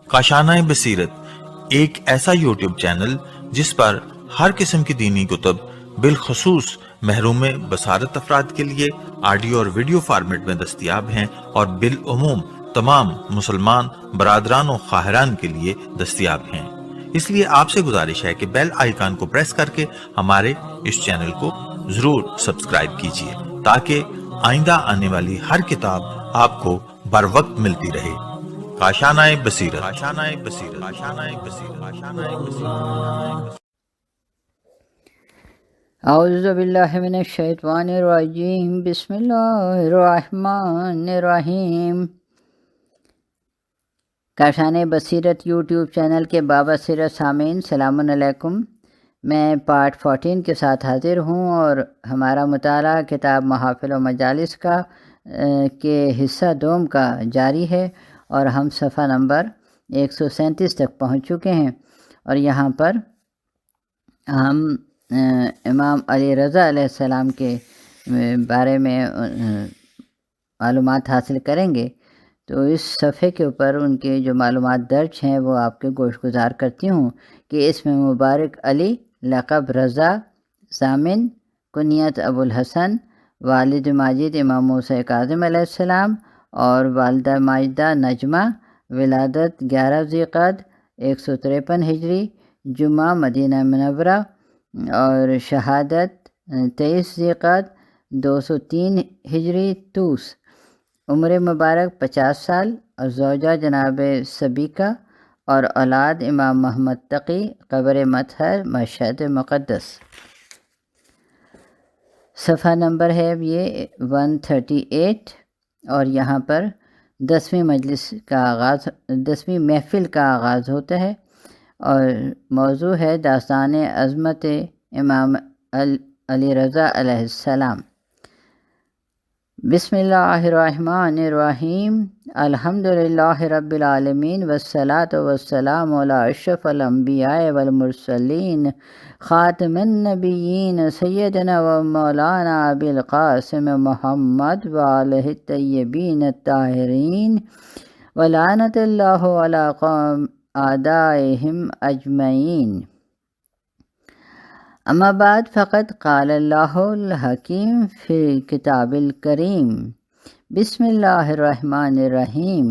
کاشانۂ بصیرت ایک ایسا یوٹیوب چینل جس پر ہر قسم کی دینی کتب بالخصوص محروم بصارت افراد کے لیے آڈیو اور ویڈیو فارمیٹ میں دستیاب ہیں اور بالعموم تمام مسلمان برادران و خواہران کے لیے دستیاب ہیں۔ اس لیے آپ سے گزارش ہے کہ بیل آئیکن کو پریس کر کے ہمارے اس چینل کو ضرور سبسکرائب کیجیے تاکہ آئندہ آنے والی ہر کتاب آپ کو بر وقت ملتی رہے۔ کاشانۂ بصیرت۔ اعوذ باللہ من الشیطان الرجیم، بسم اللہ الرحمن الرحیم۔ کاشانۂ بصیرت یوٹیوب چینل کے بابصیرت سامعین، سلام علیکم۔ میں پارٹ 14 کے ساتھ حاضر ہوں اور ہمارا مطالعہ کتاب محافل و مجالس کا کے حصہ دوم کا جاری ہے اور ہم صفحہ نمبر 137 تک پہنچ چکے ہیں، اور یہاں پر ہم امام علی رضا علیہ السلام کے بارے میں معلومات حاصل کریں گے۔ تو اس صفحے کے اوپر ان کے جو معلومات درج ہیں وہ آپ کے گوش گزار کرتی ہوں کہ اسم مبارک علی، لقب رضا، ضامن کنیت ابو الحسن، والد ماجد امام موسیٰ کاظم علیہ السلام اور والدہ ماجدہ نجمہ، ولادت 11 ذی-القعدہ 153 ہجری، جمعہ مدینہ منورہ، اور شہادت 23 ذی-القعدہ 203 ہجری توس، عمر مبارک 50 سال، اور زوجہ جناب سبیکہ، اور اولاد امام محمد تقی، قبر مطہر، مشہد مقدس۔ صفحہ نمبر ہے یہ 138، اور یہاں پر 10ویں محفل کا آغاز ہوتا ہے، اور موضوع ہے داستان عظمت امام علی رضا علیہ السلام۔ بسم اللہ الرحمن الرحیم، الحمدللہ رب العالمین، والصلاة والسلام علی اشرف الانبیاء والمرسلین، خاتم النبیین، سیدنا و مولانا ابی القاسم محمد وآلہ الطیبین الطاہرین، ولعنت اللہ علی قوم اعدائہم اجمعین۔ اما بعد فقد قال اللہ الحکیم فی کتاب الکریم، بسم اللہ الرحمن الرحیم،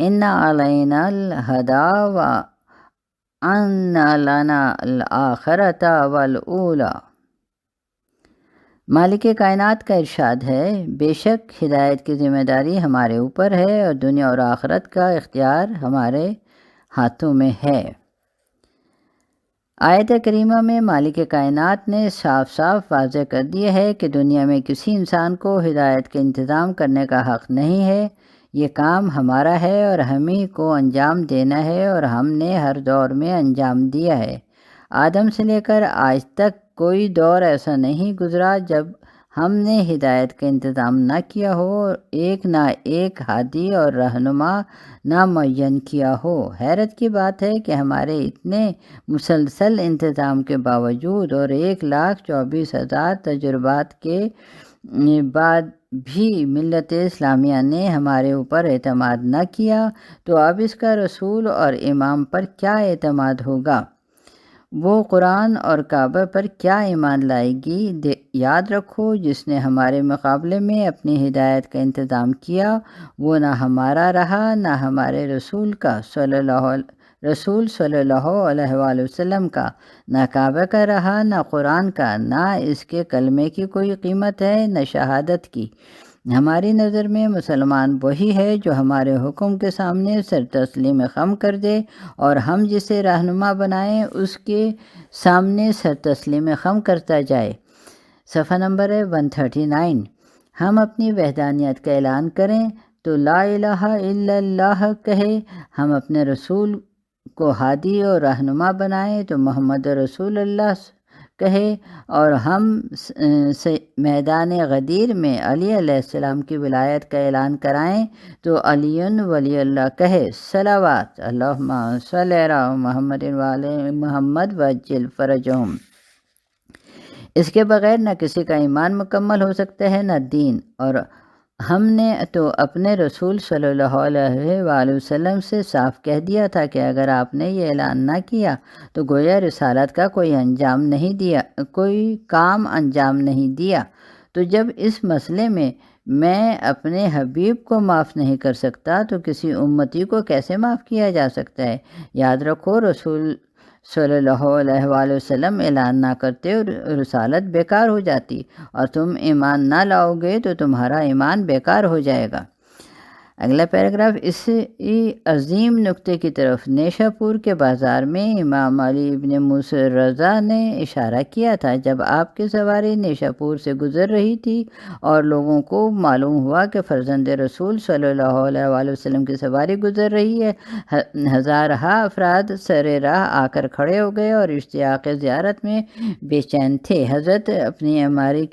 انا علینا الہدی وان لنا الآخرۃ والأولی۔ مالک کائنات کا ارشاد ہے، بے شک ہدایت کی ذمہ داری ہمارے اوپر ہے اور دنیا اور آخرت کا اختیار ہمارے ہاتھوں میں ہے۔ آیت کریمہ میں مالک کائنات نے صاف صاف واضح کر دیا ہے کہ دنیا میں کسی انسان کو ہدایت کے انتظام کرنے کا حق نہیں ہے۔ یہ کام ہمارا ہے اور ہم ہی کو انجام دینا ہے، اور ہم نے ہر دور میں انجام دیا ہے۔ آدم سے لے کر آج تک کوئی دور ایسا نہیں گزرا جب ہم نے ہدایت کا انتظام نہ کیا ہو، ایک نہ ایک ہادی اور رہنما نہ معین کیا ہو۔ حیرت کی بات ہے کہ ہمارے اتنے مسلسل انتظام کے باوجود اور 1,24,000 تجربات کے بعد بھی ملت اسلامیہ نے ہمارے اوپر اعتماد نہ کیا، تو اب اس کا رسول اور امام پر کیا اعتماد ہوگا؟ وہ قرآن اور کعبہ پر کیا ایمان لائے گی؟ یاد رکھو، جس نے ہمارے مقابلے میں اپنی ہدایت کا انتظام کیا وہ نہ ہمارا رہا نہ ہمارے رسول صلی اللہ علیہ وآلہ وسلم کا، نہ کعبہ کا رہا نہ قرآن کا، نہ اس کے کلمے کی کوئی قیمت ہے نہ شہادت کی۔ ہماری نظر میں مسلمان وہی ہے جو ہمارے حکم کے سامنے سر تسلیم خم کر دے، اور ہم جسے رہنما بنائیں اس کے سامنے سر تسلیم خم کرتا جائے۔ صفحہ نمبر ہے 139۔ ہم اپنی وحدانیت کا اعلان کریں تو لا الہ الا اللہ کہے، ہم اپنے رسول کو ہادی اور رہنما بنائیں تو محمد رسول اللہ کہے، اور ہم میدان غدیر میں علی علیہ السلام کی ولایت کا اعلان کرائیں تو علی ولی اللہ کہے۔ صلوات اللہم صلی علی محمد وعلی محمد وعجل فرجہم۔ اس کے بغیر نہ کسی کا ایمان مکمل ہو سکتا ہے نہ دین۔ اور ہم نے تو اپنے رسول صلی اللہ علیہ وآلہ وسلم سے صاف کہہ دیا تھا کہ اگر آپ نے یہ اعلان نہ کیا تو گویا رسالت کا کوئی کام انجام نہیں دیا۔ تو جب اس مسئلے میں اپنے حبیب کو معاف نہیں کر سکتا تو کسی امتی کو کیسے معاف کیا جا سکتا ہے؟ یاد رکھو، رسول صلی اللہ علیہ وآلہ وسلم اعلان نہ کرتے اور رسالت بیکار ہو جاتی، اور تم ایمان نہ لاؤ گے تو تمہارا ایمان بیکار ہو جائے گا۔ اگلا پیراگراف اسی عظیم نقطے کی طرف نیشا پور کے بازار میں امام علی ابن موسی رضا نے اشارہ کیا تھا۔ جب آپ کی سواری نیشا پور سے گزر رہی تھی اور لوگوں کو معلوم ہوا کہ فرزند رسول صلی اللہ علیہ وآلہ وسلم کی سواری گزر رہی ہے، ہزارہا افراد سر راہ آ کر کھڑے ہو گئے اور اشتیاق زیارت میں بے چین تھے۔ حضرت اپنی عماری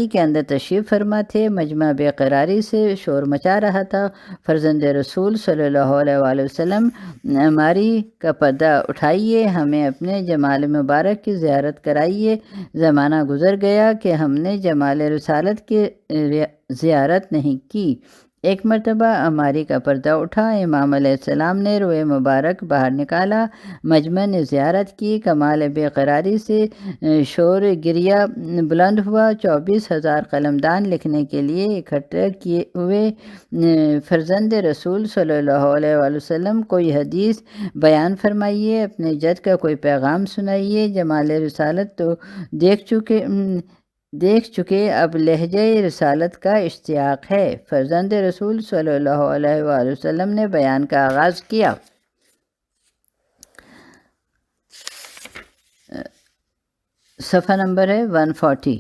کے اندر تشریف فرما تھے۔ مجمع بے قراری سے شور مچا رہا تھا۔ فرزند رسول صلی اللہ علیہ وآلہ وسلم، عماری کا پردہ اٹھائیے، ہمیں اپنے جمال مبارک کی زیارت کرائیے۔ زمانہ گزر گیا کہ ہم نے جمال رسالت کی زیارت نہیں کی۔ ایک مرتبہ عماری کا پردہ اٹھا، امام علیہ السلام نے روئے مبارک باہر نکالا، مجمع نے زیارت کی، کمال بے قراری سے شور گریہ بلند ہوا۔ 24,000 قلمدان لکھنے کے لیے اکٹھے کیے ہوئے فرزند رسول صلی اللہ علیہ وآلہ وسلم، کوئی حدیث بیان فرمائیے، اپنے جد کا کوئی پیغام سنائیے۔ جمال رسالت تو دیکھ چکے، اب لہجہ رسالت کا اشتیاق ہے۔ فرزند رسول صلی اللہ علیہ وآلہ وسلم نے بیان کا آغاز کیا۔ صفحہ نمبر ہے 140۔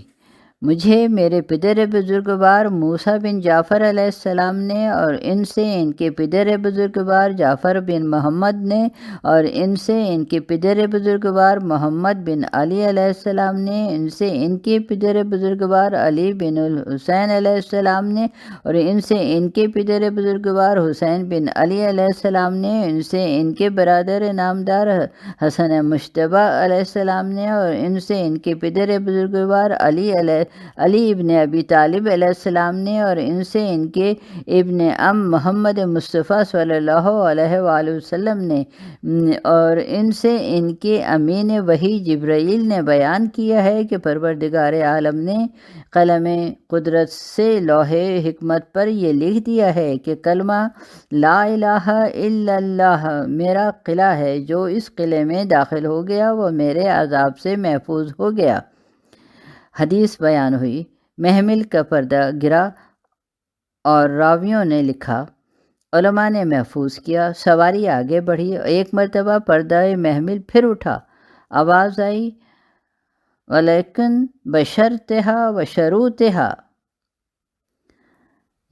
مجھے میرے پدر بزرگوار موسیٰ بن جعفر علیہ السلام نے، اور ان سے ان کے پدر بزرگوار جعفر بن محمد نے، اور ان سے ان کے پدر بزرگوار محمد بن علی علیہ السلام نے، ان سے ان کے پدر بزرگوار علی بن الحسین علیہ السلام نے، اور ان سے ان کے پدر بزرگوار حسین بن علی علیہ السلام نے، ان سے ان کے برادر نامدار حسن مشتبہ علیہ السلام نے، اور ان سے ان کے پدر بزرگوار علی ابن ابی طالب علیہ السلام نے، اور ان سے ان کے ابن محمد مصطفیٰ صلی اللہ علیہ وآلہ وسلم نے، اور ان سے ان کے امین وحی جبرائیل نے بیان کیا ہے کہ پروردگار عالم نے قلم قدرت سے لوح حکمت پر یہ لکھ دیا ہے کہ کلمہ لا الہ الا اللہ میرا قلعہ ہے، جو اس قلعے میں داخل ہو گیا وہ میرے عذاب سے محفوظ ہو گیا۔ حدیث بیان ہوئی، محمل کا پردہ گرا اور راویوں نے لکھا، علماء نے محفوظ کیا، سواری آگے بڑھی، ایک مرتبہ پردہ محمل پھر اٹھا، آواز آئی، ولیکن بشرطہا و شروطہا،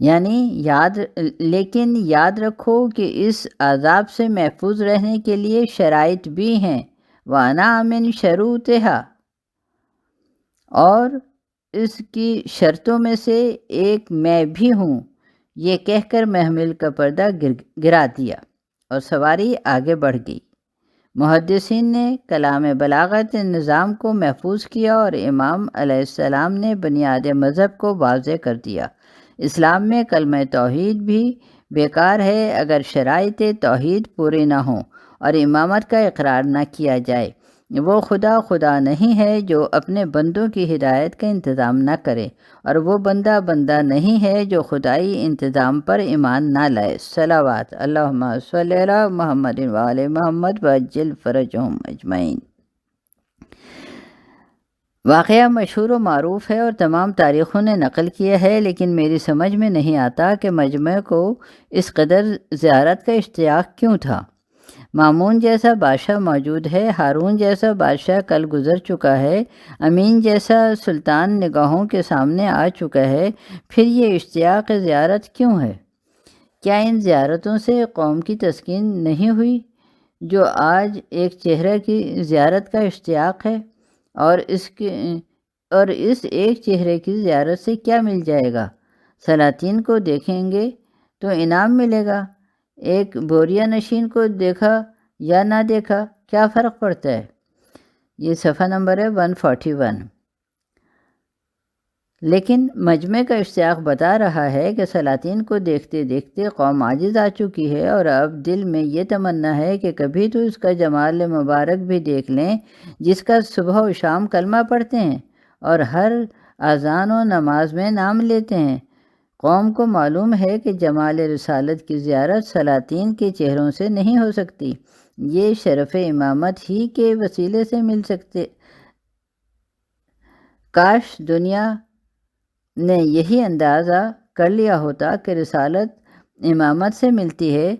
یعنی لیکن یاد رکھو کہ اس عذاب سے محفوظ رہنے کے لیے شرائط بھی ہیں، وَأَنَا مِن شَرُوطِهَا، اور اس کی شرطوں میں سے ایک میں بھی ہوں۔ یہ کہہ کر محمل کا پردہ گرا دیا اور سواری آگے بڑھ گئی۔ محدثین نے کلام بلاغت نظام کو محفوظ کیا اور امام علیہ السلام نے بنیاد مذہب کو واضح کر دیا۔ اسلام میں کلمہ توحید بھی بیکار ہے اگر شرائط توحید پوری نہ ہوں اور امامت کا اقرار نہ کیا جائے۔ وہ خدا نہیں ہے جو اپنے بندوں کی ہدایت کا انتظام نہ کرے، اور وہ بندہ نہیں ہے جو خدائی انتظام پر ایمان نہ لائے۔ صلوات اللہم صلی علی محمد وآل محمد وعجل فرجہم اجمعین۔ واقعہ مشہور و معروف ہے اور تمام تاریخوں نے نقل کیا ہے، لیکن میری سمجھ میں نہیں آتا کہ مجمع کو اس قدر زیارت کا اشتیاق کیوں تھا۔ مامون جیسا بادشاہ موجود ہے، ہارون جیسا بادشاہ کل گزر چکا ہے، امین جیسا سلطان نگاہوں کے سامنے آ چکا ہے، پھر یہ اشتیاق زیارت کیوں ہے؟ کیا ان زیارتوں سے قوم کی تسکین نہیں ہوئی جو آج ایک چہرہ کی زیارت کا اشتیاق ہے؟ اور اس ایک چہرے کی زیارت سے کیا مل جائے گا؟ سلاطین کو دیکھیں گے تو انعام ملے گا، ایک بوریا نشین کو دیکھا یا نہ دیکھا کیا فرق پڑتا ہے؟ یہ صفحہ نمبر ہے 141۔ لیکن مجمع کا اشتیاق بتا رہا ہے کہ سلاطین کو دیکھتے دیکھتے قوم عاجز آ چکی ہے، اور اب دل میں یہ تمنا ہے کہ کبھی تو اس کا جمال مبارک بھی دیکھ لیں، جس کا صبح و شام کلمہ پڑھتے ہیں اور ہر اذان و نماز میں نام لیتے ہیں۔ قوم کو معلوم ہے کہ جمال رسالت کی زیارت سلاطین کے چہروں سے نہیں ہو سکتی، یہ شرف امامت ہی کے وسیلے سے مل سکتے۔ کاش دنیا نے یہی اندازہ کر لیا ہوتا کہ رسالت امامت سے ملتی ہے،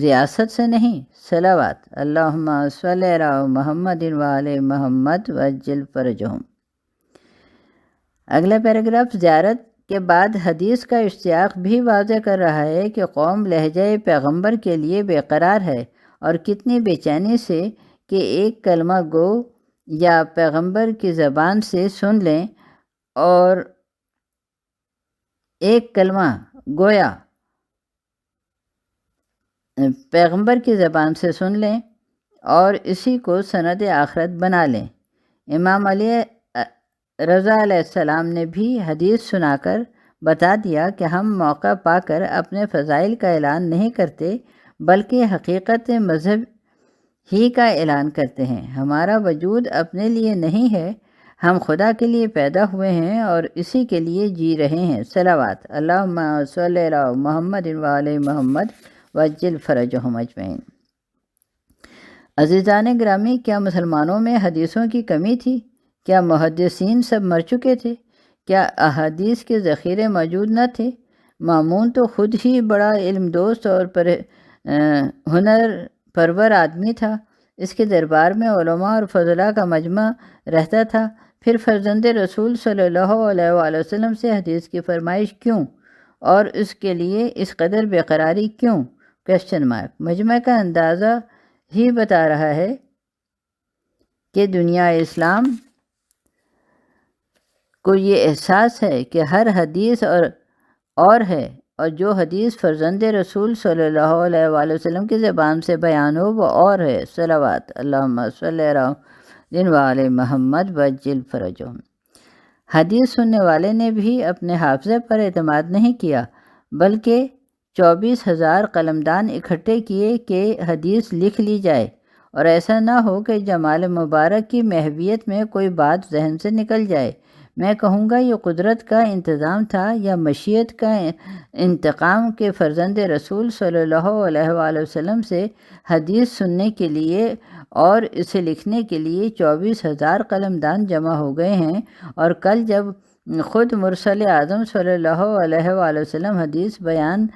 ریاست سے نہیں۔ صلوات اللہم صلی علی محمد وعلی محمد وعجل فرجہم۔ اگلا پیراگراف زیارت کے بعد حدیث کا اشتیاق بھی واضح کر رہا ہے کہ قوم لہجہ پیغمبر کے لیے بے قرار ہے، اور کتنی بے چینی سے کہ ایک کلمہ گو یا پیغمبر کی زبان سے سن لیں، اور ایک کلمہ گویا پیغمبر کی زبان سے سن لیں اور اسی کو سند آخرت بنا لیں۔ امام علی رضا علیہ السلام نے بھی حدیث سنا کر بتا دیا کہ ہم موقع پا کر اپنے فضائل کا اعلان نہیں کرتے، بلکہ حقیقت مذہب ہی کا اعلان کرتے ہیں۔ ہمارا وجود اپنے لیے نہیں ہے، ہم خدا کے لیے پیدا ہوئے ہیں اور اسی کے لیے جی رہے ہیں۔ صلوات اللہم صلی علی محمد وعلی محمد وعجل فرجہم اجمعین۔ عزیزان گرامی، کیا مسلمانوں میں حدیثوں کی کمی تھی؟ کیا محدثین سب مر چکے تھے؟ کیا احادیث کے ذخیرے موجود نہ تھے؟ مامون تو خود ہی بڑا علم دوست اور ہنر پرور آدمی تھا، اس کے دربار میں علماء اور فضلاء کا مجمع رہتا تھا، پھر فرزند رسول صلی اللہ علیہ وآلہ وسلم سے حدیث کی فرمائش کیوں، اور اس کے لیے اس قدر بے قراری کیوں؟ مجمع کا اندازہ ہی بتا رہا ہے کہ دنیا اسلام کو یہ احساس ہے کہ ہر حدیث اور ہے، اور جو حدیث فرزند رسول صلی اللہ علیہ وآلہ وسلم کی زبان سے بیان ہو وہ اور ہے۔ صلوات اللہم صلی علی وعلی محمد وعجل فرجہم۔ حدیث سننے والے نے بھی اپنے حافظے پر اعتماد نہیں کیا، بلکہ 24,000 قلمدان اکٹھے کیے کہ حدیث لکھ لی جائے، اور ایسا نہ ہو کہ جمال مبارک کی محویت میں کوئی بات ذہن سے نکل جائے۔ میں کہوں گا یہ قدرت کا انتظام تھا یا مشیت کا انتقام کہ فرزند رسول صلی اللہ علیہ وآلہ وسلم سے حدیث سننے کے لیے اور اسے لکھنے کے لیے 24,000 قلمدان جمع ہو گئے ہیں، اور کل جب خود مرسل اعظم صلی اللہ علیہ وآلہ وسلم حدیث بیان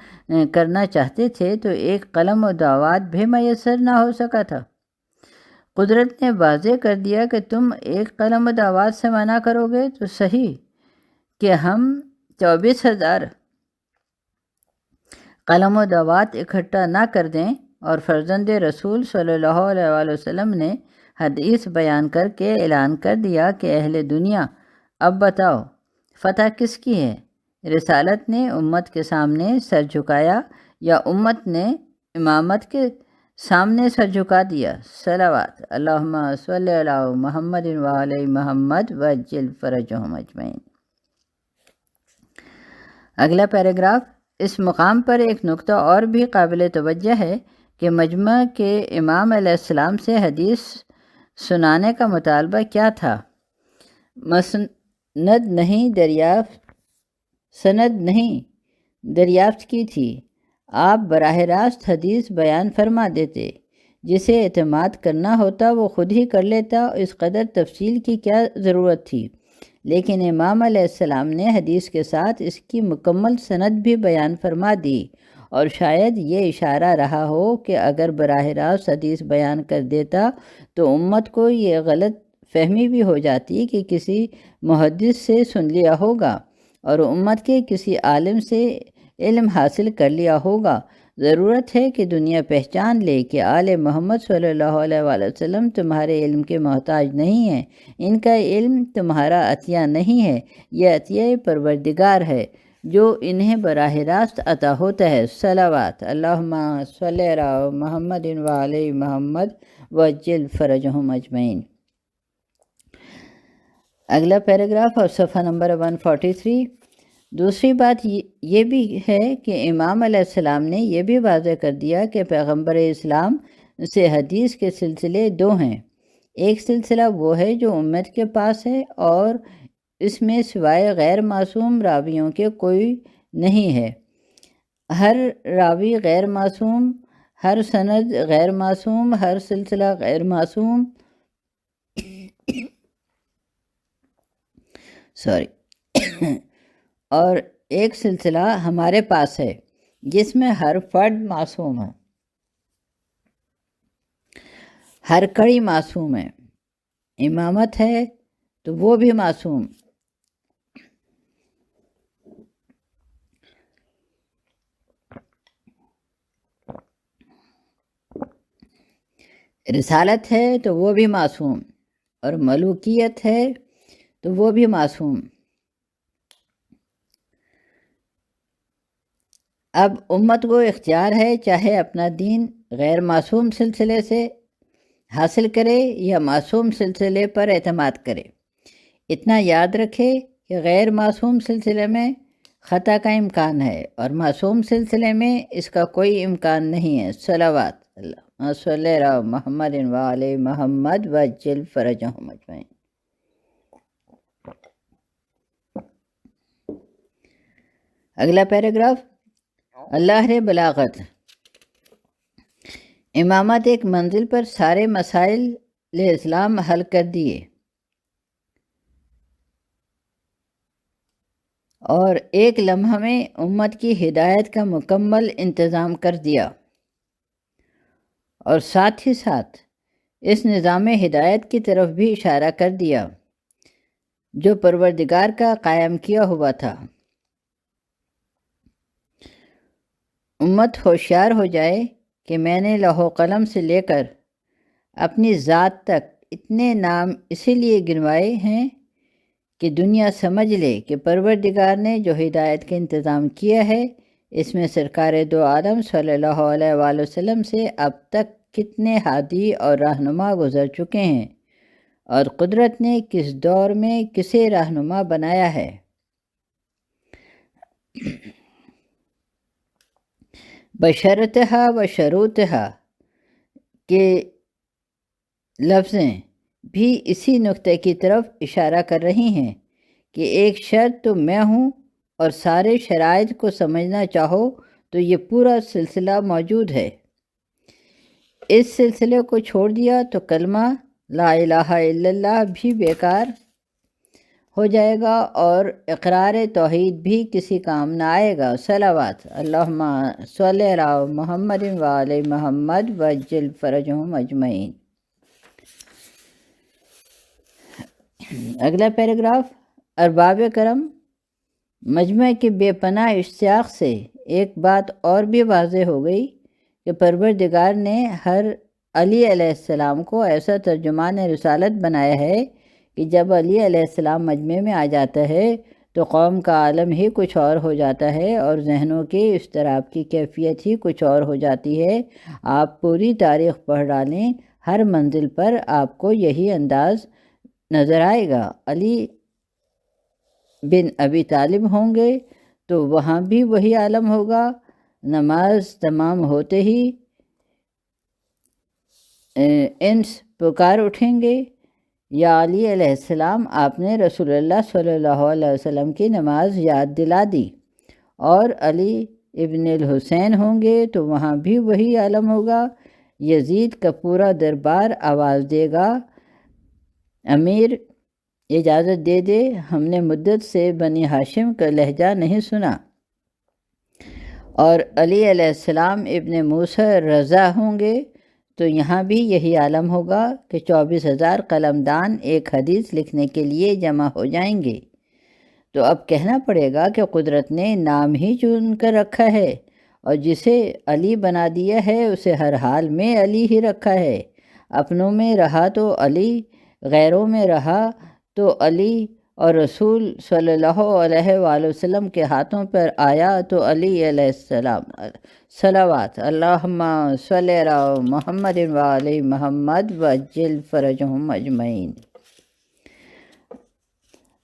کرنا چاہتے تھے تو ایک قلم و دعوات بھی میسر نہ ہو سکا تھا۔ قدرت نے واضح کر دیا کہ تم ایک قلم و دعوات سے منع کرو گے تو صحیح کہ ہم 24,000 قلم و دعوات اکٹھا نہ کر دیں، اور فرزند رسول صلی اللہ علیہ وآلہ وسلم نے حدیث بیان کر کے اعلان کر دیا کہ اہل دنیا اب بتاؤ فتح کس کی ہے؟ رسالت نے امت کے سامنے سر جھکایا یا امت نے امامت کے سامنے سر جھکا دیا؟ صلوات اللہم صلی علی محمد وعلی محمد وعجل فرجہم اجمعین۔ اگلا پیراگراف اس مقام پر ایک نقطہ اور بھی قابل توجہ ہے کہ مجمع کے امام علیہ السلام سے حدیث سنانے کا مطالبہ کیا تھا؟ سند نہیں دریافت کی تھی، آپ براہ راست حدیث بیان فرما دیتے، جسے اعتماد کرنا ہوتا وہ خود ہی کر لیتا، اس قدر تفصیل کی کیا ضرورت تھی؟ لیکن امام علیہ السلام نے حدیث کے ساتھ اس کی مکمل سند بھی بیان فرما دی، اور شاید یہ اشارہ رہا ہو کہ اگر براہ راست حدیث بیان کر دیتا تو امت کو یہ غلط فہمی بھی ہو جاتی کہ کسی محدث سے سن لیا ہوگا اور امت کے کسی عالم سے علم حاصل کر لیا ہوگا۔ ضرورت ہے کہ دنیا پہچان لے کہ آل محمد صلی اللہ علیہ وآلہ وسلم تمہارے علم کے محتاج نہیں ہیں، ان کا علم تمہارا عطیہ نہیں ہے، یہ عطیہ پروردگار ہے جو انہیں براہ راست عطا ہوتا ہے۔ صلوات اللہم صلی علی محمد وعلی محمد وعجل فرجہم اجمعین۔ اگلا پیراگراف اور صفحہ نمبر 143۔ دوسری بات یہ بھی ہے کہ امام علیہ السلام نے یہ بھی واضح کر دیا کہ پیغمبر اسلام سے حدیث کے سلسلے دو ہیں۔ ایک سلسلہ وہ ہے جو امت کے پاس ہے اور اس میں سوائے غیر معصوم راویوں کے کوئی نہیں ہے۔ ہر راوی غیر معصوم، ہر سند غیر معصوم، ہر سلسلہ غیر معصوم اور ایک سلسلہ ہمارے پاس ہے جس میں ہر فرد معصوم ہے، ہر کڑی معصوم ہے۔ امامت ہے تو وہ بھی معصوم، رسالت ہے تو وہ بھی معصوم، اور ملوکیت ہے تو وہ بھی معصوم۔ اب امت کو اختیار ہے چاہے اپنا دین غیر معصوم سلسلے سے حاصل کرے یا معصوم سلسلے پر اعتماد کرے۔ اتنا یاد رکھے کہ غیر معصوم سلسلے میں خطا کا امکان ہے اور معصوم سلسلے میں اس کا کوئی امکان نہیں ہے۔ صلوات اللہ صلی علی محمد و علی محمد وجل فرجہم اجمعین۔ اگلا پیراگراف، اللہ بلاغت۔ امامت ایک منزل پر سارے مسائل اسلام حل کر دیے اور ایک لمحہ میں امت کی ہدایت کا مکمل انتظام کر دیا، اور ساتھ ہی ساتھ اس نظام ہدایت کی طرف بھی اشارہ کر دیا جو پروردگار کا قائم کیا ہوا تھا۔ امت ہوشیار ہو جائے کہ میں نے لوح و قلم سے لے کر اپنی ذات تک اتنے نام اسی لیے گنوائے ہیں کہ دنیا سمجھ لے کہ پروردگار نے جو ہدایت کا انتظام کیا ہے اس میں سرکار دو عالم صلی اللہ علیہ وآلہ وسلم سے اب تک کتنے ہادی اور رہنما گزر چکے ہیں، اور قدرت نے کس دور میں کسے رہنما بنایا ہے۔ بشرطہا و شروطہا کے لفظیں بھی اسی نقطے کی طرف اشارہ کر رہی ہیں کہ ایک شرط تو میں ہوں، اور سارے شرائط کو سمجھنا چاہو تو یہ پورا سلسلہ موجود ہے۔ اس سلسلے کو چھوڑ دیا تو کلمہ لا الہ الا اللہ بھی بیکار ہو جائے گا اور اقرار توحید بھی کسی کام نہ آئے گا۔ صلوات اللہم صلی علی محمد و علی محمد وجل فرجہم اجمعین۔ اگلا پیراگراف، ارباب کرم۔ مجمع کے بے پناہ اشتیاق سے ایک بات اور بھی واضح ہو گئی کہ پروردگار نے ہر علی علیہ السلام کو ایسا ترجمان رسالت بنایا ہے کہ جب علی علیہ السلام مجمع میں آ جاتا ہے تو قوم کا عالم ہی کچھ اور ہو جاتا ہے اور ذہنوں کے اضطراب کی کیفیت ہی کچھ اور ہو جاتی ہے۔ آپ پوری تاریخ پڑھ ڈالیں، ہر منزل پر آپ کو یہی انداز نظر آئے گا۔ علی بن ابی طالب ہوں گے تو وہاں بھی وہی عالم ہوگا۔ نماز تمام ہوتے ہی انس پکار اٹھیں گے، یا علی علیہ السلام آپ نے رسول اللہ صلی اللہ علیہ وسلم کی نماز یاد دلا دی۔ اور علی ابن الحسین ہوں گے تو وہاں بھی وہی عالم ہوگا۔ یزید کا پورا دربار آواز دے گا، امیر اجازت دے دے، ہم نے مدت سے بنی ہاشم کا لہجہ نہیں سنا۔ اور علی علیہ السلام ابن موسیٰ رضا ہوں گے تو یہاں بھی یہی عالم ہوگا کہ 24,000 قلمدان ایک حدیث لکھنے کے لیے جمع ہو جائیں گے۔ تو اب کہنا پڑے گا کہ قدرت نے نام ہی چن کر رکھا ہے، اور جسے علی بنا دیا ہے اسے ہر حال میں علی ہی رکھا ہے۔ اپنوں میں رہا تو علی، غیروں میں رہا تو علی، اور رسول صلی اللہ علیہ وآلہ وسلم کے ہاتھوں پر آیا تو علی علیہ السلام۔ صلوات اللہم صلی علی محمد و علی محمد وجل فرجہم اجمعین۔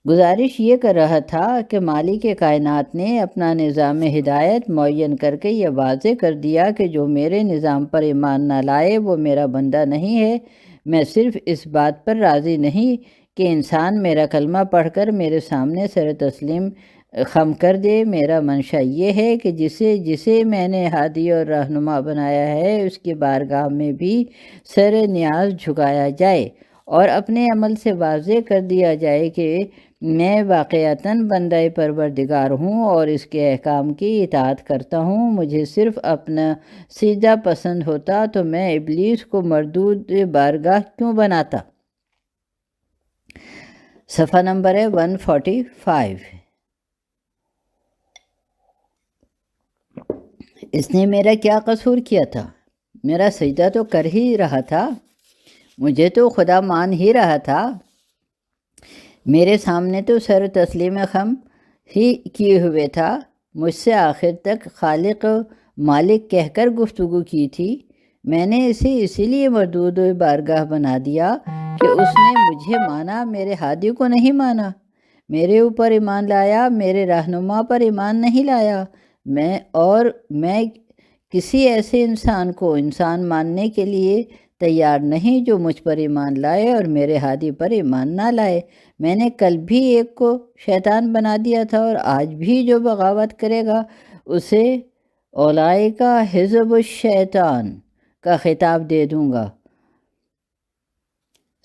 گزارش یہ کر رہا تھا کہ مالک کائنات نے اپنا نظام ہدایت معین کر کے یہ واضح کر دیا کہ جو میرے نظام پر ایمان نہ لائے وہ میرا بندہ نہیں ہے۔ میں صرف اس بات پر راضی نہیں کہ انسان میرا کلمہ پڑھ کر میرے سامنے سر تسلیم خم کر دے، میرا منشا یہ ہے کہ جسے میں نے ہادی اور رہنما بنایا ہے اس کی بارگاہ میں بھی سر نیاز جھکایا جائے اور اپنے عمل سے واضح کر دیا جائے کہ میں واقعتاً بندہ پروردگار ہوں اور اس کے احکام کی اطاعت کرتا ہوں۔ مجھے صرف اپنا سجدہ پسند ہوتا تو میں ابلیس کو مردود بارگاہ کیوں بناتا؟ صفحہ نمبر ہے 145۔ اس نے میرا کیا قصور کیا تھا؟ میرا سجدہ تو کر ہی رہا تھا، مجھے تو خدا مان ہی رہا تھا، میرے سامنے تو سر تسلیم خم ہی کیے ہوئے تھا، مجھ سے آخر تک خالق مالک کہہ کر گفتگو کی تھی۔ میں نے اسے اسی لیے مردود بارگاہ بنا دیا کہ اس نے مجھے مانا، میرے ہادی کو نہیں مانا، میرے اوپر ایمان لایا، میرے رہنما پر ایمان نہیں لایا۔ میں کسی ایسے انسان کو انسان ماننے کے لیے تیار نہیں جو مجھ پر ایمان لائے اور میرے ہادی پر ایمان نہ لائے۔ میں نے کل بھی ایک کو شیطان بنا دیا تھا اور آج بھی جو بغاوت کرے گا اسے اولئک حزب الشیطان کا خطاب دے دوں گا۔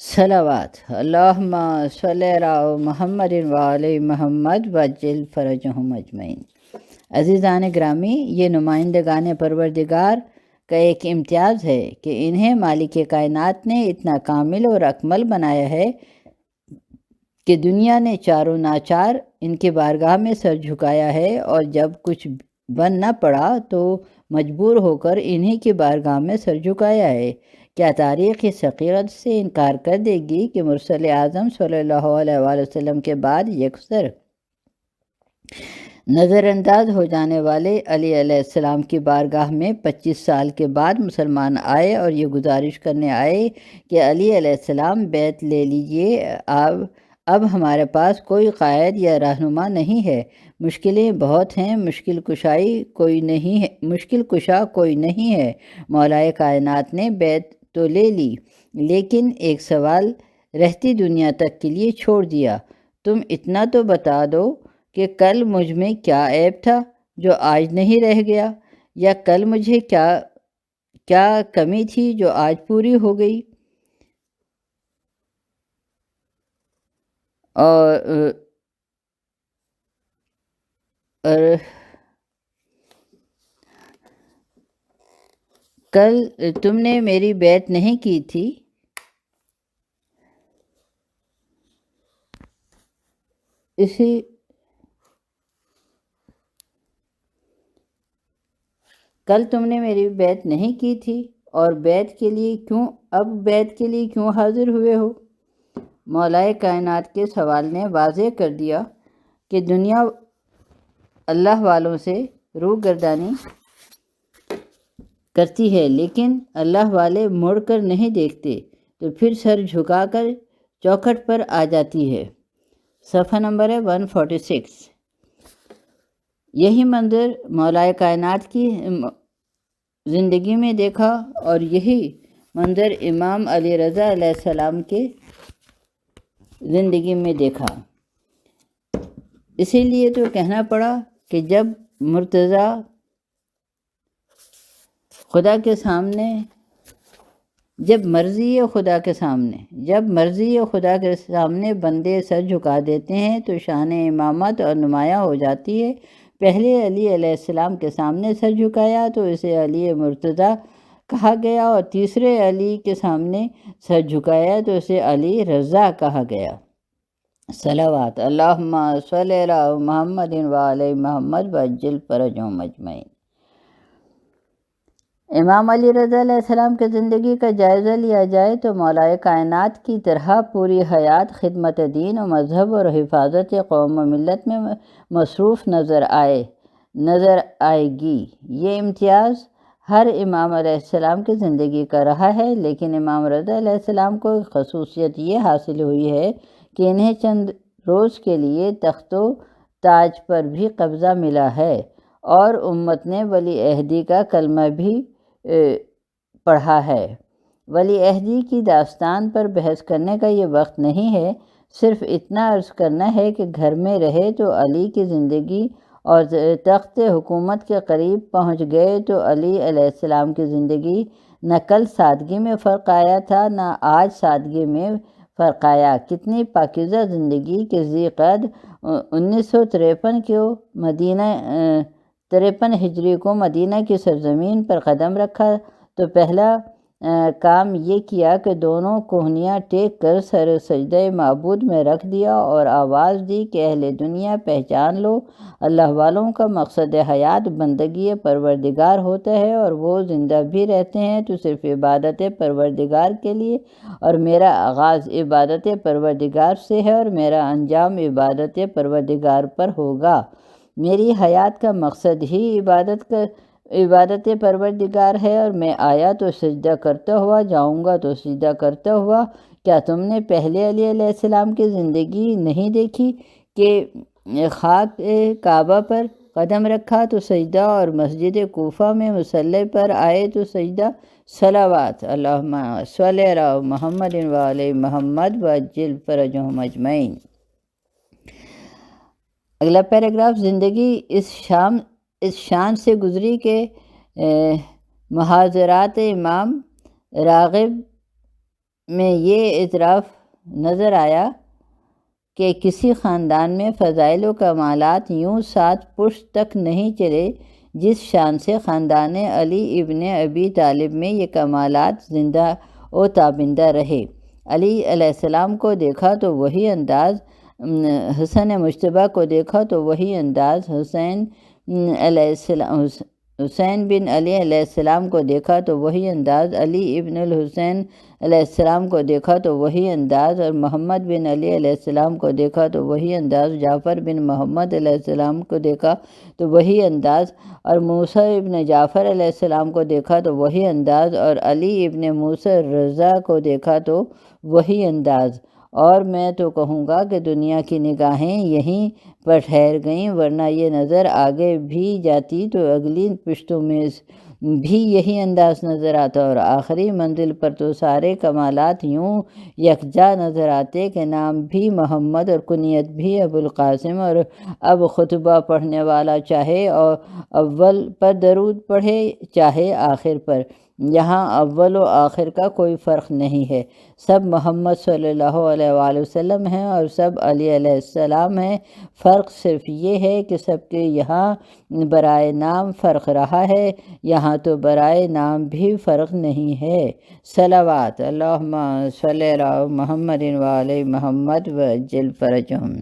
صلوات اللہم صلی علی محمد وعلی محمد وعجل فرجہم اجمعین۔ عزیزان گرامی، یہ نمائندگان پروردگار کا ایک امتیاز ہے کہ انہیں مالک کائنات نے اتنا کامل اور اکمل بنایا ہے کہ دنیا نے چاروں ناچار ان کی بارگاہ میں سر جھکایا ہے، اور جب کچھ بن نہ پڑا تو مجبور ہو کر انہی کی بارگاہ میں سر جھکایا ہے۔ کیا تاریخ اس حقیقت سے انکار کر دے گی کہ مرسل اعظم صلی اللہ علیہ وآلہ وسلم کے بعد یکسر نظر انداز ہو جانے والے علی علیہ السلام کی بارگاہ میں 25 سال کے بعد مسلمان آئے اور یہ گزارش کرنے آئے کہ علی علیہ السلام بیعت لے لیجئے، اب ہمارے پاس کوئی قائد یا رہنما نہیں ہے، مشکلیں بہت ہیں، مشکل کشا کوئی نہیں ہے۔ مولا کائنات نے بیعت تو لے لی، لیکن ایک سوال رہتی دنیا تک کے لیے چھوڑ دیا، تم اتنا تو بتا دو کہ کل مجھ میں کیا عیب تھا جو آج نہیں رہ گیا، یا کل مجھے کیا کمی تھی جو آج پوری ہو گئی، اور کل تم نے میری بیعت نہیں کی تھی، کل تم نے میری بیعت نہیں کی تھی اور بیعت کے لیے کیوں حاضر ہوئے ہو؟ مولا کائنات کے سوال نے واضح کر دیا کہ دنیا اللہ والوں سے روگردانی کرتی ہے، لیکن اللہ والے مڑ کر نہیں دیکھتے تو پھر سر جھکا کر چوکھٹ پر آ جاتی ہے۔ صفحہ نمبر ہے 146۔ یہی منظر مولا کائنات کی زندگی میں دیکھا اور یہی منظر امام علی رضا علیہ السلام کے زندگی میں دیکھا۔ اسی لیے تو کہنا پڑا کہ جب مرضی خدا کے سامنے بندے سر جھکا دیتے ہیں تو شان امامت اور نمایاں ہو جاتی ہے۔ پہلے علی علیہ السلام کے سامنے سر جھکایا تو اسے علی مرتضیٰ کہا گیا، اور تیسرے علی کے سامنے سر جھکایا تو اسے علی رضا کہا گیا۔ صلوات اللہم صلی علی محمد وعلی محمد وعجل فرجہم اجمعین۔ امام علی رضا علیہ السلام کی زندگی کا جائزہ لیا جائے تو مولا کائنات کی طرح پوری حیات خدمت دین و مذہب اور حفاظت قوم و ملت میں مصروف نظر آئے گی۔ یہ امتیاز ہر امام علیہ السلام کی زندگی کا رہا ہے، لیکن امام رضا علیہ السلام کو ایک خصوصیت یہ حاصل ہوئی ہے کہ انہیں چند روز کے لیے تخت و تاج پر بھی قبضہ ملا ہے، اور امت نے ولی عہدی کا کلمہ بھی پڑھا ہے۔ ولی عہدی کی داستان پر بحث کرنے کا یہ وقت نہیں ہے، صرف اتنا عرض کرنا ہے کہ گھر میں رہے تو علی کی زندگی، اور تخت حکومت کے قریب پہنچ گئے تو علی علیہ السلام کی زندگی نہ کل سادگی میں فرق آیا تھا، نہ آج سادگی میں فرق آیا۔ کتنی پاکیزہ زندگی کہ ذی قعد 1953 کو 53 ہجری کو مدینہ کی سرزمین پر قدم رکھا تو پہلا کام یہ کیا کہ دونوں کوہنیاں ٹیک کر سر سجدہ معبود میں رکھ دیا اور آواز دی کہ اہل دنیا پہچان لو، اللہ والوں کا مقصد حیات بندگی پروردگار ہوتا ہے، اور وہ زندہ بھی رہتے ہیں تو صرف عبادت پروردگار کے لیے، اور میرا آغاز عبادت پروردگار سے ہے اور میرا انجام عبادت پروردگار پر ہوگا۔ میری حیات کا مقصد ہی عبادت پروردگار ہے، اور میں آیا تو سجدہ کرتا ہوا، جاؤں گا تو سجدہ کرتا ہوا۔ کیا تم نے پہلے علی علیہ السلام کی زندگی نہیں دیکھی کہ خاک کعبہ پر قدم رکھا تو سجدہ، اور مسجد کوفہ میں مصلی پر آئے تو سجدہ؟ صلوات اللہم صلی علی محمد و علی محمد وعجل فرجہم اجمعین۔ اگلا پیراگراف، زندگی اس شان سے گزری کہ محاضرات امام راغب میں یہ اعتراف نظر آیا کہ کسی خاندان میں فضائل و کمالات یوں 7 پشت تک نہیں چلے جس شان سے خاندان علی ابن ابی طالب میں یہ کمالات زندہ و تابندہ رہے۔ علی علیہ السلام کو دیکھا تو وہی انداز، حسن مجتبیٰ کو دیکھا تو وہی انداز، حسین بن علی علیہ السلام کو دیکھا تو وہی انداز، علی ابن الحسین علیہ السلام کو دیکھا تو وہی انداز، اور محمد بن علی علیہ السلام کو دیکھا تو وہی انداز، جعفر بن محمد علیہ السلام کو دیکھا تو وہی انداز، اور موسیٰ ابن جعفر علیہ السلام کو دیکھا تو وہی انداز، اور علی ابن موسیٰ رضا کو دیکھا تو وہی انداز۔ اور میں تو کہوں گا کہ دنیا کی نگاہیں یہیں پر ٹھہر گئیں، ورنہ یہ نظر آگے بھی جاتی تو اگلی پشتوں میں بھی یہی انداز نظر آتا، اور آخری منزل پر تو سارے کمالات یوں یکجا نظر آتے کہ نام بھی محمد اور کنیت بھی ابو القاسم، اور اب خطبہ پڑھنے والا چاہے اول پر درود پڑھے چاہے آخر پر، یہاں اول و آخر کا کوئی فرق نہیں ہے، سب محمد صلی اللہ علیہ وآلہ وسلم ہیں اور سب علی علیہ السلام ہیں۔ فرق صرف یہ ہے کہ سب کے یہاں برائے نام فرق رہا ہے، یہاں تو برائے نام بھی فرق نہیں ہے۔ صلوات اللہم صلی علی محمد وعلی محمد وعجل فرجہم۔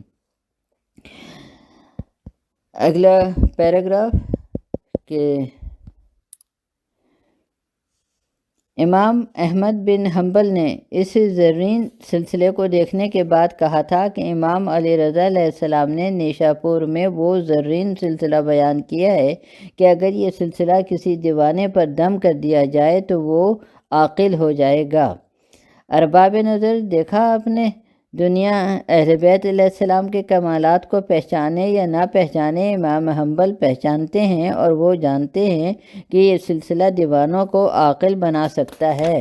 اگلا پیراگراف کہ امام احمد بن حنبل نے اس زرین سلسلے کو دیکھنے کے بعد کہا تھا کہ امام علی رضا علیہ السلام نے نیشاپور میں وہ زرین سلسلہ بیان کیا ہے کہ اگر یہ سلسلہ کسی دیوانے پر دم کر دیا جائے تو وہ عاقل ہو جائے گا۔ ارباب نظر، دیکھا آپ نے، دنیا اہل بیت علیہ السلام کے کمالات کو پہچانے یا نہ پہچانے، امام حنبل پہچانتے ہیں، اور وہ جانتے ہیں کہ یہ سلسلہ دیوانوں کو عاقل بنا سکتا ہے۔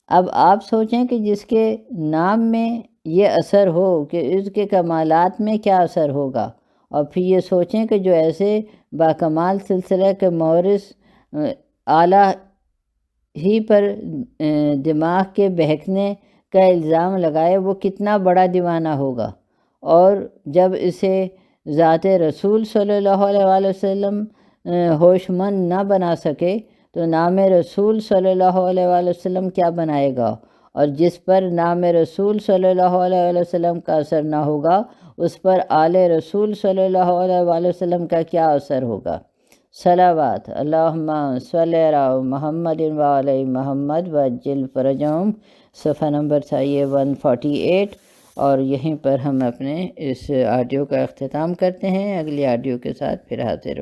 اب آپ سوچیں کہ جس کے نام میں یہ اثر ہو کہ اس کے کمالات میں کیا اثر ہوگا، اور پھر یہ سوچیں کہ جو ایسے باکمال سلسلہ کے مورث اعلیٰ ہی پر دماغ کے بہکنے کا الزام لگائے وہ کتنا بڑا دیوانہ ہوگا، اور جب اسے ذات رسول صلی اللہ علیہ وآلہ وسلم ہوش مند نہ بنا سکے تو نام رسول صلی اللہ علیہ وآلہ وسلم کیا بنائے گا، اور جس پر نام رسول صلی اللہ علیہ وآلہ وسلم کا اثر نہ ہوگا اس پر آل رسول صلی اللہ علیہ وآلہ وسلم کا کیا اثر ہوگا۔ صلوات اللہم صلی علی محمد وعلی محمد وعجل فرجہم۔ صفحہ نمبر تھا یہ 148، اور یہیں پر ہم اپنے اس آڈیو کا اختتام کرتے ہیں۔ اگلی آڈیو کے ساتھ پھر حاضر ہوں۔